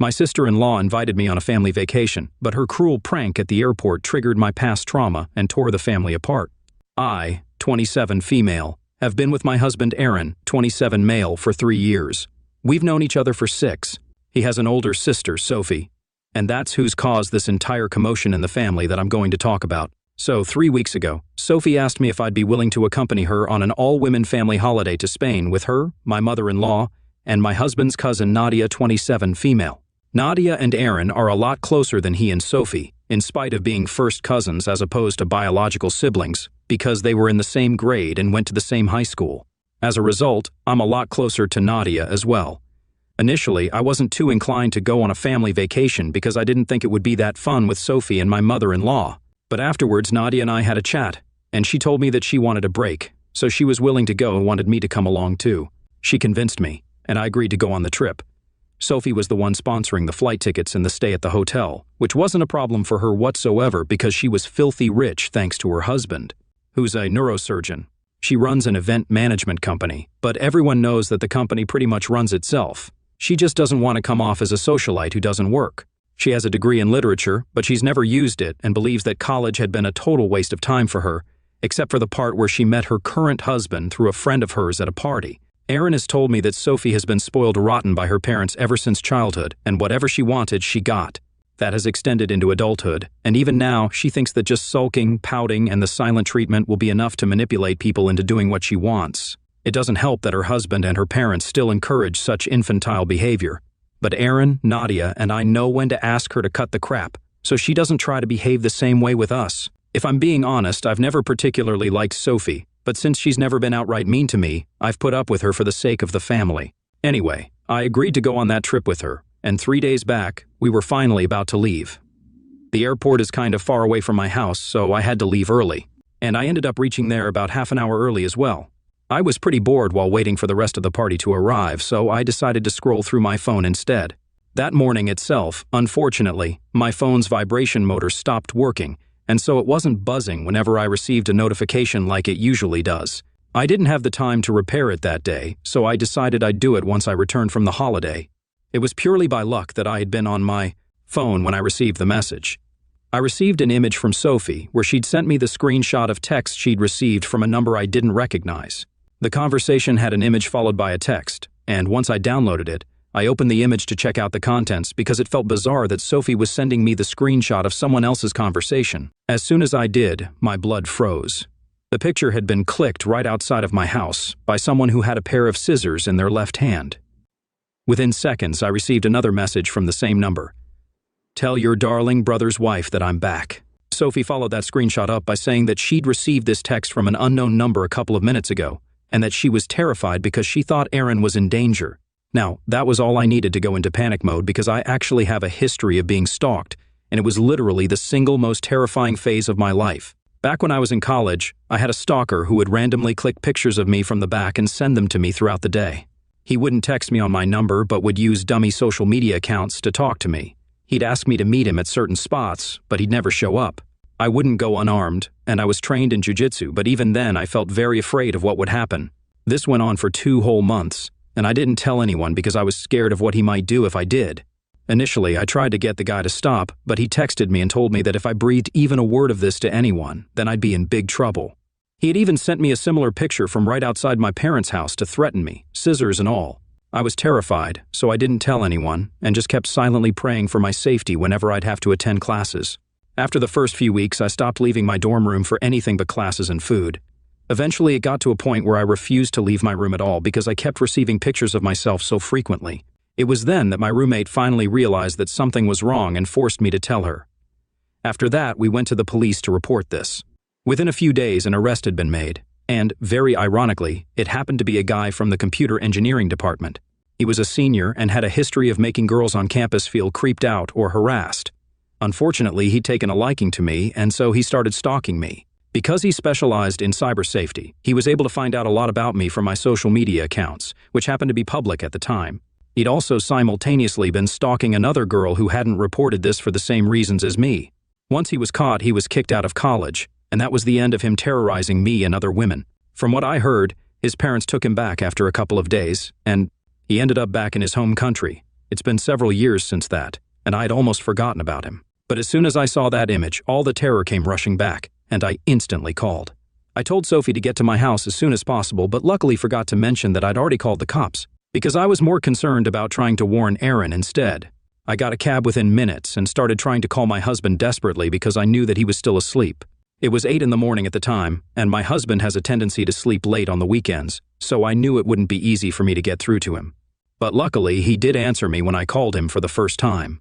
My sister-in-law invited me on a family vacation, but her cruel prank at the airport triggered my past trauma and tore the family apart. I, 27 female, have been with my husband Aaron, 27 male, for 3 years. We've known each other for 6. He has an older sister, Sophie. And that's who's caused this entire commotion in the family that I'm going to talk about. So 3 weeks ago, Sophie asked me if I'd be willing to accompany her on an all-women family holiday to Spain with her, my mother-in-law, and my husband's cousin Nadia, 27 female. Nadia and Aaron are a lot closer than he and Sophie, in spite of being first cousins as opposed to biological siblings, because they were in the same grade and went to the same high school. As a result, I'm a lot closer to Nadia as well. Initially, I wasn't too inclined to go on a family vacation because I didn't think it would be that fun with Sophie and my mother-in-law. But afterwards, Nadia and I had a chat, and she told me that she wanted a break, so she was willing to go and wanted me to come along too. She convinced me, and I agreed to go on the trip. Sophie was the one sponsoring the flight tickets and the stay at the hotel, which wasn't a problem for her whatsoever because she was filthy rich thanks to her husband, who's a neurosurgeon. She runs an event management company, but everyone knows that the company pretty much runs itself. She just doesn't want to come off as a socialite who doesn't work. She has a degree in literature, but she's never used it and believes that college had been a total waste of time for her, except for the part where she met her current husband through a friend of hers at a party. Aaron has told me that Sophie has been spoiled rotten by her parents ever since childhood, and whatever she wanted, she got. That has extended into adulthood, and even now, she thinks that just sulking, pouting, and the silent treatment will be enough to manipulate people into doing what she wants. It doesn't help that her husband and her parents still encourage such infantile behavior. But Aaron, Nadia, and I know when to ask her to cut the crap, so she doesn't try to behave the same way with us. If I'm being honest, I've never particularly liked Sophie, but since she's never been outright mean to me, I've put up with her for the sake of the family. Anyway, I agreed to go on that trip with her, and 3 days back, we were finally about to leave. The airport is kind of far away from my house, so I had to leave early, and I ended up reaching there about half an hour early as well. I was pretty bored while waiting for the rest of the party to arrive, so I decided to scroll through my phone instead. That morning itself, unfortunately, my phone's vibration motor stopped working, and so it wasn't buzzing whenever I received a notification like it usually does. I didn't have the time to repair it that day, so I decided I'd do it once I returned from the holiday. It was purely by luck that I had been on my phone when I received the message. I received an image from Sophie where she'd sent me the screenshot of text she'd received from a number I didn't recognize. The conversation had an image followed by a text, and once I downloaded it, I opened the image to check out the contents because it felt bizarre that Sophie was sending me the screenshot of someone else's conversation. As soon as I did, my blood froze. The picture had been clicked right outside of my house by someone who had a pair of scissors in their left hand. Within seconds, I received another message from the same number. "Tell your darling brother's wife that I'm back." Sophie followed that screenshot up by saying that she'd received this text from an unknown number a couple of minutes ago, and that she was terrified because she thought Aaron was in danger. Now, that was all I needed to go into panic mode because I actually have a history of being stalked, and it was literally the single most terrifying phase of my life. Back when I was in college, I had a stalker who would randomly click pictures of me from the back and send them to me throughout the day. He wouldn't text me on my number but would use dummy social media accounts to talk to me. He'd ask me to meet him at certain spots, but he'd never show up. I wouldn't go unarmed, and I was trained in jiu-jitsu, but even then I felt very afraid of what would happen. This went on for 2 whole months, and I didn't tell anyone because I was scared of what he might do if I did. Initially, I tried to get the guy to stop, but he texted me and told me that if I breathed even a word of this to anyone, then I'd be in big trouble. He had even sent me a similar picture from right outside my parents' house to threaten me, scissors and all. I was terrified, so I didn't tell anyone, and just kept silently praying for my safety whenever I'd have to attend classes. After the first few weeks, I stopped leaving my dorm room for anything but classes and food. Eventually, it got to a point where I refused to leave my room at all because I kept receiving pictures of myself so frequently. It was then that my roommate finally realized that something was wrong and forced me to tell her. After that, we went to the police to report this. Within a few days, an arrest had been made, and, very ironically, it happened to be a guy from the computer engineering department. He was a senior and had a history of making girls on campus feel creeped out or harassed. Unfortunately, he'd taken a liking to me, and so he started stalking me. Because he specialized in cyber safety, he was able to find out a lot about me from my social media accounts, which happened to be public at the time. He'd also simultaneously been stalking another girl who hadn't reported this for the same reasons as me. Once he was caught, he was kicked out of college, and that was the end of him terrorizing me and other women. From what I heard, his parents took him back after a couple of days, and he ended up back in his home country. It's been several years since that, and I had almost forgotten about him. But as soon as I saw that image, all the terror came rushing back, and I instantly called. I told Sophie to get to my house as soon as possible, but luckily forgot to mention that I'd already called the cops, because I was more concerned about trying to warn Aaron instead. I got a cab within minutes and started trying to call my husband desperately because I knew that he was still asleep. It was 8 in the morning at the time, and my husband has a tendency to sleep late on the weekends, so I knew it wouldn't be easy for me to get through to him. But luckily, he did answer me when I called him for the first time.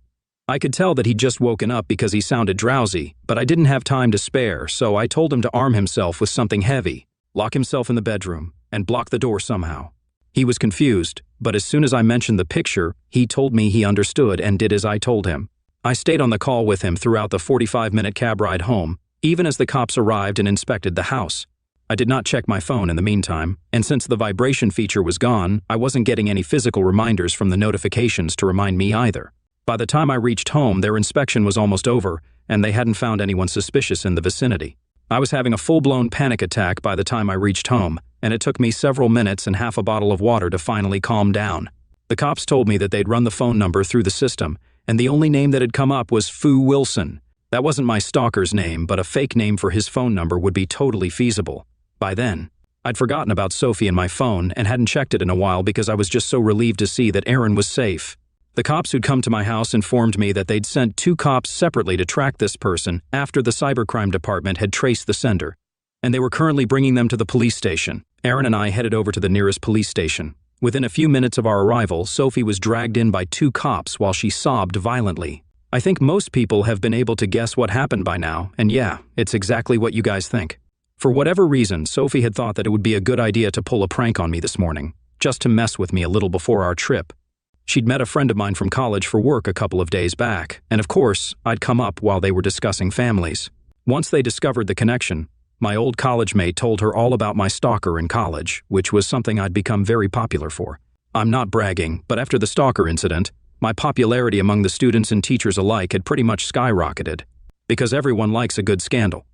I could tell that he'd just woken up because he sounded drowsy, but I didn't have time to spare, so I told him to arm himself with something heavy, lock himself in the bedroom, and block the door somehow. He was confused, but as soon as I mentioned the picture, he told me he understood and did as I told him. I stayed on the call with him throughout the 45-minute cab ride home, even as the cops arrived and inspected the house. I did not check my phone in the meantime, and since the vibration feature was gone, I wasn't getting any physical reminders from the notifications to remind me either. By the time I reached home, their inspection was almost over, and they hadn't found anyone suspicious in the vicinity. I was having a full-blown panic attack by the time I reached home, and it took me several minutes and half a bottle of water to finally calm down. The cops told me that they'd run the phone number through the system, and the only name that had come up was Fu Wilson. That wasn't my stalker's name, but a fake name for his phone number would be totally feasible. By then, I'd forgotten about Sophie and my phone and hadn't checked it in a while because I was just so relieved to see that Aaron was safe. The cops who'd come to my house informed me that they'd sent 2 cops separately to track this person after the cybercrime department had traced the sender, and they were currently bringing them to the police station. Aaron and I headed over to the nearest police station. Within a few minutes of our arrival, Sophie was dragged in by 2 cops while she sobbed violently. I think most people have been able to guess what happened by now, and yeah, it's exactly what you guys think. For whatever reason, Sophie had thought that it would be a good idea to pull a prank on me this morning, just to mess with me a little before our trip. She'd met a friend of mine from college for work a couple of days back, and of course, I'd come up while they were discussing families. Once they discovered the connection, my old college mate told her all about my stalker in college, which was something I'd become very popular for. I'm not bragging, but after the stalker incident, my popularity among the students and teachers alike had pretty much skyrocketed, because everyone likes a good scandal.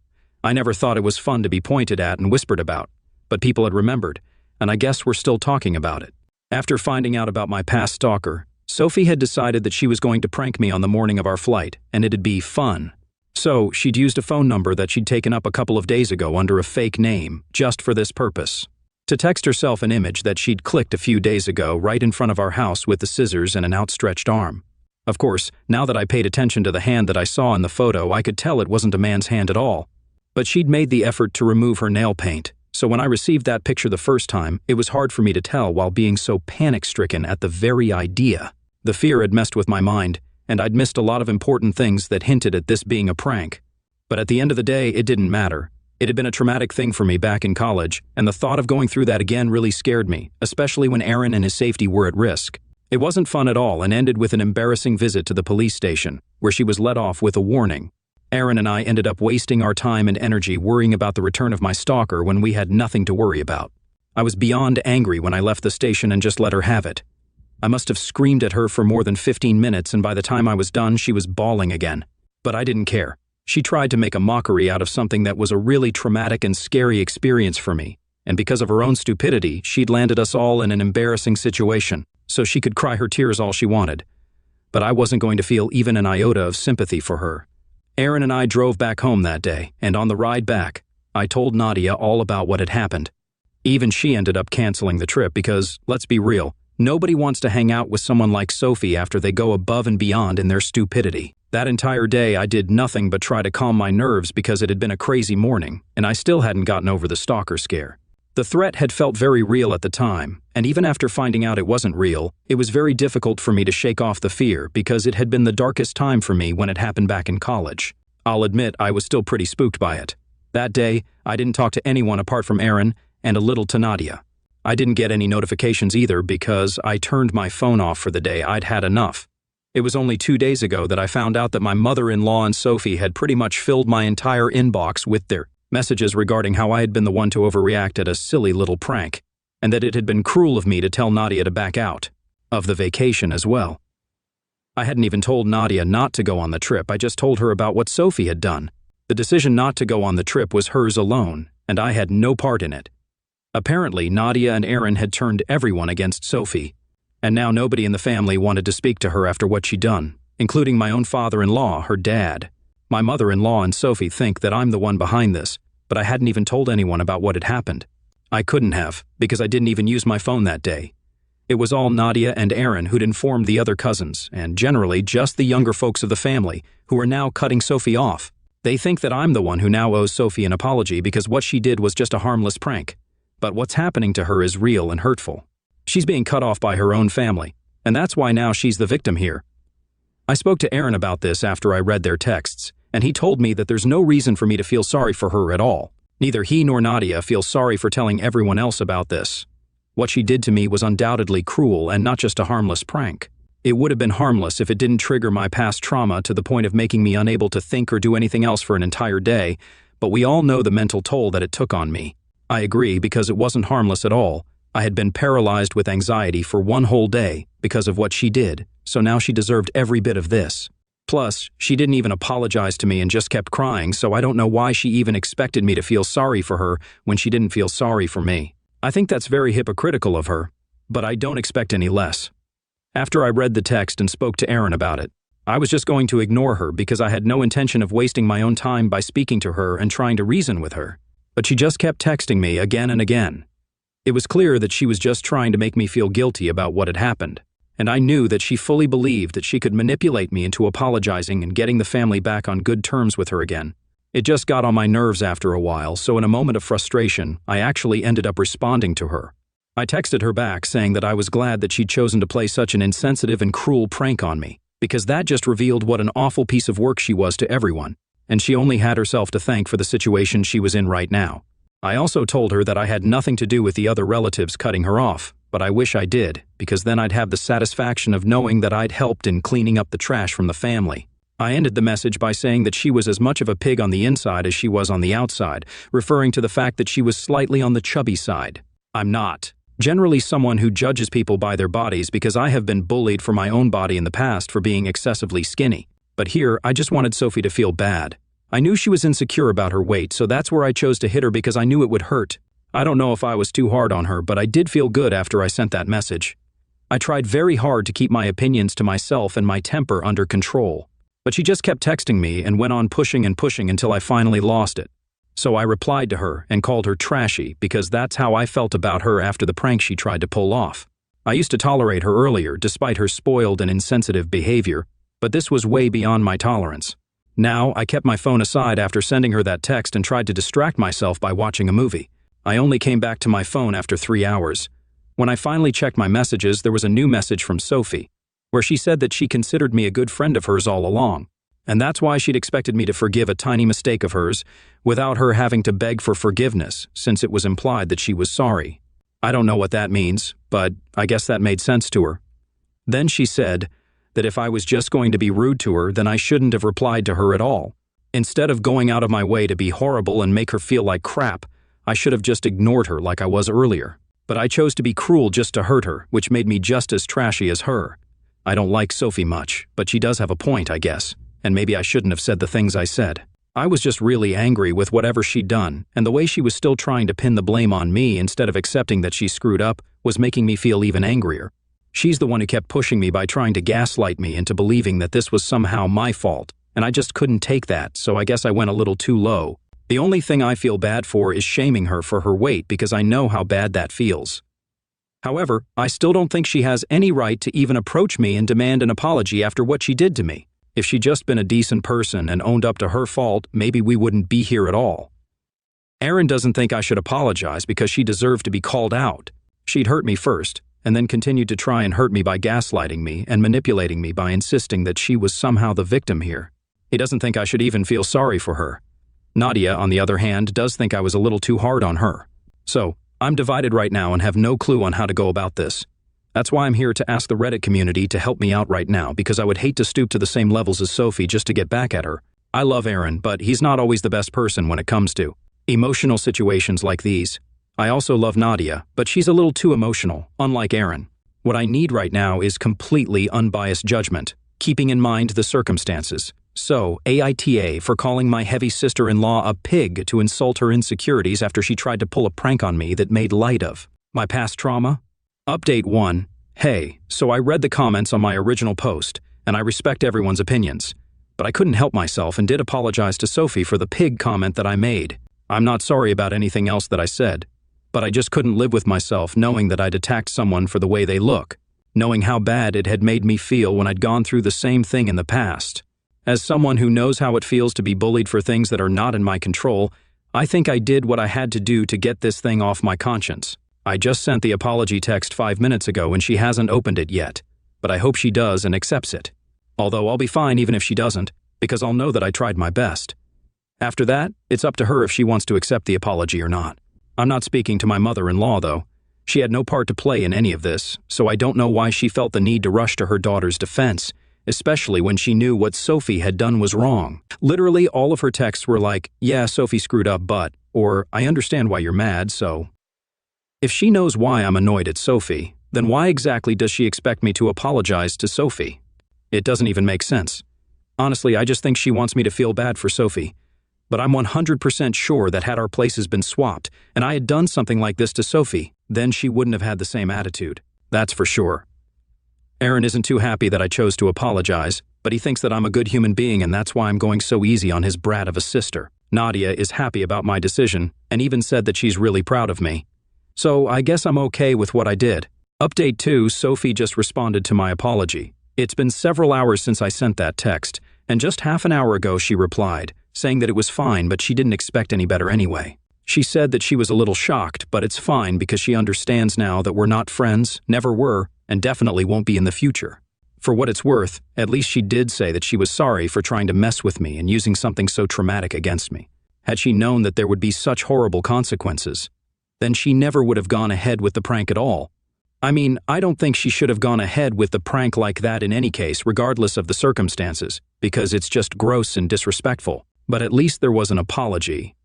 I never thought it was fun to be pointed at and whispered about, but people had remembered, and I guess we're still talking about it. After finding out about my past stalker, Sophie had decided that she was going to prank me on the morning of our flight, and it'd be fun. So she'd used a phone number that she'd taken up a couple of days ago under a fake name, just for this purpose. To text herself an image that she'd clicked a few days ago right in front of our house with the scissors and an outstretched arm. Of course, now that I paid attention to the hand that I saw in the photo, I could tell it wasn't a man's hand at all. But she'd made the effort to remove her nail paint, so when I received that picture the first time, it was hard for me to tell while being so panic-stricken at the very idea. The fear had messed with my mind, and I'd missed a lot of important things that hinted at this being a prank. But at the end of the day, it didn't matter. It had been a traumatic thing for me back in college, and the thought of going through that again really scared me, especially when Aaron and his safety were at risk. It wasn't fun at all and ended with an embarrassing visit to the police station, where she was let off with a warning. Aaron and I ended up wasting our time and energy worrying about the return of my stalker when we had nothing to worry about. I was beyond angry when I left the station and just let her have it. I must have screamed at her for more than 15 minutes, and by the time I was done, she was bawling again. But I didn't care. She tried to make a mockery out of something that was a really traumatic and scary experience for me, and because of her own stupidity, she'd landed us all in an embarrassing situation, so she could cry her tears all she wanted. But I wasn't going to feel even an iota of sympathy for her. Aaron and I drove back home that day, and on the ride back, I told Nadia all about what had happened. Even she ended up canceling the trip because, let's be real, nobody wants to hang out with someone like Sophie after they go above and beyond in their stupidity. That entire day, I did nothing but try to calm my nerves because it had been a crazy morning, and I still hadn't gotten over the stalker scare. The threat had felt very real at the time, and even after finding out it wasn't real, it was very difficult for me to shake off the fear because it had been the darkest time for me when it happened back in college. I'll admit I was still pretty spooked by it. That day, I didn't talk to anyone apart from Aaron and a little to Nadia. I didn't get any notifications either because I turned my phone off for the day. I'd had enough. It was only 2 days ago that I found out that my mother-in-law and Sophie had pretty much filled my entire inbox with their messages regarding how I had been the one to overreact at a silly little prank, and that it had been cruel of me to tell Nadia to back out of the vacation as well. I hadn't even told Nadia not to go on the trip. I just told her about what Sophie had done. The decision not to go on the trip was hers alone, and I had no part in it. Apparently, Nadia and Aaron had turned everyone against Sophie, And now nobody in the family wanted to speak to her after what she'd done, including my own father-in-law, her dad. My mother-in-law and Sophie think that I'm the one behind this, but I hadn't even told anyone about what had happened. I couldn't have, because I didn't even use my phone that day. It was all Nadia and Aaron who'd informed the other cousins, and generally just the younger folks of the family, who are now cutting Sophie off. They think that I'm the one who now owes Sophie an apology because what she did was just a harmless prank. But what's happening to her is real and hurtful. She's being cut off by her own family, and that's why now she's the victim here. I spoke to Aaron about this after I read their texts, and he told me that there's no reason for me to feel sorry for her at all. Neither he nor Nadia feel sorry for telling everyone else about this. What she did to me was undoubtedly cruel and not just a harmless prank. It would have been harmless if it didn't trigger my past trauma to the point of making me unable to think or do anything else for an entire day, but we all know the mental toll that it took on me. I agree, because it wasn't harmless at all. I had been paralyzed with anxiety for one whole day because of what she did, so now she deserved every bit of this. Plus, she didn't even apologize to me and just kept crying, so I don't know why she even expected me to feel sorry for her when she didn't feel sorry for me. I think that's very hypocritical of her, but I don't expect any less. After I read the text and spoke to Aaron about it, I was just going to ignore her because I had no intention of wasting my own time by speaking to her and trying to reason with her. But she just kept texting me again and again. It was clear that she was just trying to make me feel guilty about what had happened, and I knew that she fully believed that she could manipulate me into apologizing and getting the family back on good terms with her again. It just got on my nerves after a while, so in a moment of frustration, I actually ended up responding to her. I texted her back saying that I was glad that she'd chosen to play such an insensitive and cruel prank on me, because that just revealed what an awful piece of work she was to everyone, and she only had herself to thank for the situation she was in right now. I also told her that I had nothing to do with the other relatives cutting her off, but I wish I did, because then I'd have the satisfaction of knowing that I'd helped in cleaning up the trash from the family. I ended the message by saying that she was as much of a pig on the inside as she was on the outside, referring to the fact that she was slightly on the chubby side. I'm not. Generally someone who judges people by their bodies, because I have been bullied for my own body in the past for being excessively skinny. But here, I just wanted Sophie to feel bad. I knew she was insecure about her weight, so that's where I chose to hit her because I knew it would hurt. I don't know if I was too hard on her, but I did feel good after I sent that message. I tried very hard to keep my opinions to myself and my temper under control. But she just kept texting me and went on pushing and pushing until I finally lost it. So I replied to her and called her trashy because that's how I felt about her after the prank she tried to pull off. I used to tolerate her earlier despite her spoiled and insensitive behavior, but this was way beyond my tolerance. Now, I kept my phone aside after sending her that text and tried to distract myself by watching a movie. I only came back to my phone after 3 hours. When I finally checked my messages, there was a new message from Sophie, where she said that she considered me a good friend of hers all along, and that's why she'd expected me to forgive a tiny mistake of hers without her having to beg for forgiveness, since it was implied that she was sorry. I don't know what that means, but I guess that made sense to her. Then she said that if I was just going to be rude to her, then I shouldn't have replied to her at all. Instead of going out of my way to be horrible and make her feel like crap, I should have just ignored her like I was earlier. But I chose to be cruel just to hurt her, which made me just as trashy as her. I don't like Sophie much, but she does have a point, I guess, and maybe I shouldn't have said the things I said. I was just really angry with whatever she'd done, and the way she was still trying to pin the blame on me instead of accepting that she screwed up was making me feel even angrier. She's the one who kept pushing me by trying to gaslight me into believing that this was somehow my fault, and I just couldn't take that, so I guess I went a little too low. The only thing I feel bad for is shaming her for her weight because I know how bad that feels. However, I still don't think she has any right to even approach me and demand an apology after what she did to me. If she'd just been a decent person and owned up to her fault, maybe we wouldn't be here at all. Aaron doesn't think I should apologize because she deserved to be called out. She'd hurt me first, and then continued to try and hurt me by gaslighting me and manipulating me by insisting that she was somehow the victim here. He doesn't think I should even feel sorry for her. Nadia, on the other hand, does think I was a little too hard on her. So, I'm divided right now and have no clue on how to go about this. That's why I'm here to ask the Reddit community to help me out right now, because I would hate to stoop to the same levels as Sophie just to get back at her. I love Aaron, but he's not always the best person when it comes to emotional situations like these. I also love Nadia, but she's a little too emotional, unlike Aaron. What I need right now is completely unbiased judgment, keeping in mind the circumstances. So, AITA for calling my heavy sister-in-law a pig to insult her insecurities after she tried to pull a prank on me that made light of my past trauma. Update 1. Hey, so I read the comments on my original post, and I respect everyone's opinions. But I couldn't help myself and did apologize to Sophie for the pig comment that I made. I'm not sorry about anything else that I said, but I just couldn't live with myself knowing that I'd attacked someone for the way they look, knowing how bad it had made me feel when I'd gone through the same thing in the past. As someone who knows how it feels to be bullied for things that are not in my control, I think I did what I had to do to get this thing off my conscience. I just sent the apology text 5 minutes ago and she hasn't opened it yet, but I hope she does and accepts it. Although I'll be fine even if she doesn't, because I'll know that I tried my best. After that, it's up to her if she wants to accept the apology or not. I'm not speaking to my mother-in-law, though. She had no part to play in any of this, so I don't know why she felt the need to rush to her daughter's defense, especially when she knew what Sophie had done was wrong. Literally, all of her texts were like, "Yeah, Sophie screwed up, but," or "I understand why you're mad, so." If she knows why I'm annoyed at Sophie, then why exactly does she expect me to apologize to Sophie? It doesn't even make sense. Honestly, I just think she wants me to feel bad for Sophie. But I'm 100% sure that had our places been swapped, and I had done something like this to Sophie, then she wouldn't have had the same attitude. That's for sure. Aaron isn't too happy that I chose to apologize, but he thinks that I'm a good human being and that's why I'm going so easy on his brat of a sister. Nadia is happy about my decision, and even said that she's really proud of me. So I guess I'm okay with what I did. Update 2, Sophie just responded to my apology. It's been several hours since I sent that text, and just half an hour ago she replied, saying that it was fine but she didn't expect any better anyway. She said that she was a little shocked, but it's fine because she understands now that we're not friends, never were, and definitely won't be in the future. For what it's worth, at least she did say that she was sorry for trying to mess with me and using something so traumatic against me. Had she known that there would be such horrible consequences, then she never would have gone ahead with the prank at all. I mean, I don't think she should have gone ahead with the prank like that in any case, regardless of the circumstances, because it's just gross and disrespectful. But at least there was an apology.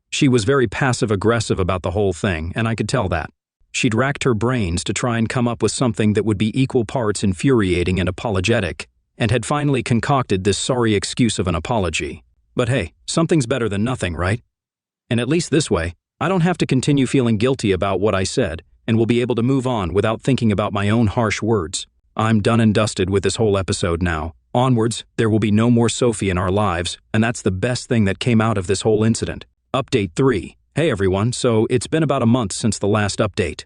She was very passive-aggressive about the whole thing, and I could tell that. She'd racked her brains to try and come up with something that would be equal parts infuriating and apologetic, and had finally concocted this sorry excuse of an apology. But hey, something's better than nothing, right? And at least this way, I don't have to continue feeling guilty about what I said, and will be able to move on without thinking about my own harsh words. I'm done and dusted with this whole episode now. Onwards, there will be no more Sophie in our lives, and that's the best thing that came out of this whole incident. Update 3. Hey everyone, so it's been about a month since the last update.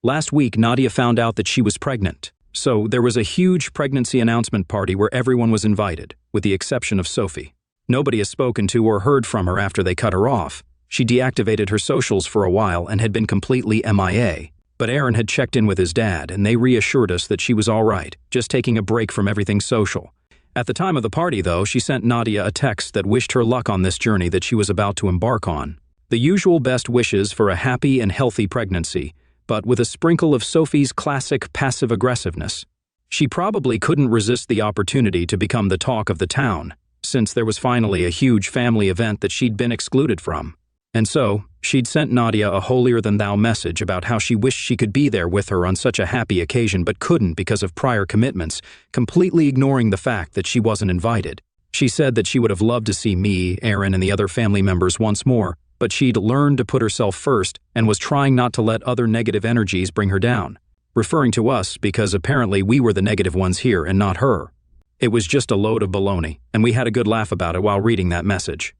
Last week, Nadia found out that she was pregnant. So there was a huge pregnancy announcement party where everyone was invited, with the exception of Sophie. Nobody has spoken to or heard from her after they cut her off. She deactivated her socials for a while and had been completely MIA. But Aaron had checked in with his dad, and they reassured us that she was all right, just taking a break from everything social. At the time of the party, though, she sent Nadia a text that wished her luck on this journey that she was about to embark on. The usual best wishes for a happy and healthy pregnancy, but with a sprinkle of Sophie's classic passive-aggressiveness. She probably couldn't resist the opportunity to become the talk of the town, since there was finally a huge family event that she'd been excluded from. And so, she'd sent Nadia a holier-than-thou message about how she wished she could be there with her on such a happy occasion but couldn't because of prior commitments, completely ignoring the fact that she wasn't invited. She said that she would have loved to see me, Aaron, and the other family members once more, but she'd learned to put herself first and was trying not to let other negative energies bring her down, referring to us because apparently we were the negative ones here and not her. It was just a load of baloney, and we had a good laugh about it while reading that message.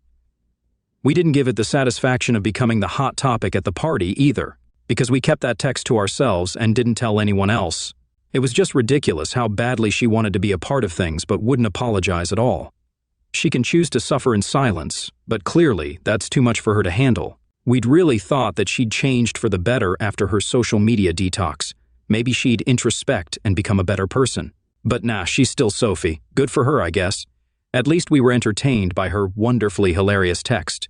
We didn't give it the satisfaction of becoming the hot topic at the party either, because we kept that text to ourselves and didn't tell anyone else. It was just ridiculous how badly she wanted to be a part of things but wouldn't apologize at all. She can choose to suffer in silence, but clearly that's too much for her to handle. We'd really thought that she'd changed for the better after her social media detox. Maybe she'd introspect and become a better person. But nah, she's still Sophie. Good for her, I guess. At least we were entertained by her wonderfully hilarious text.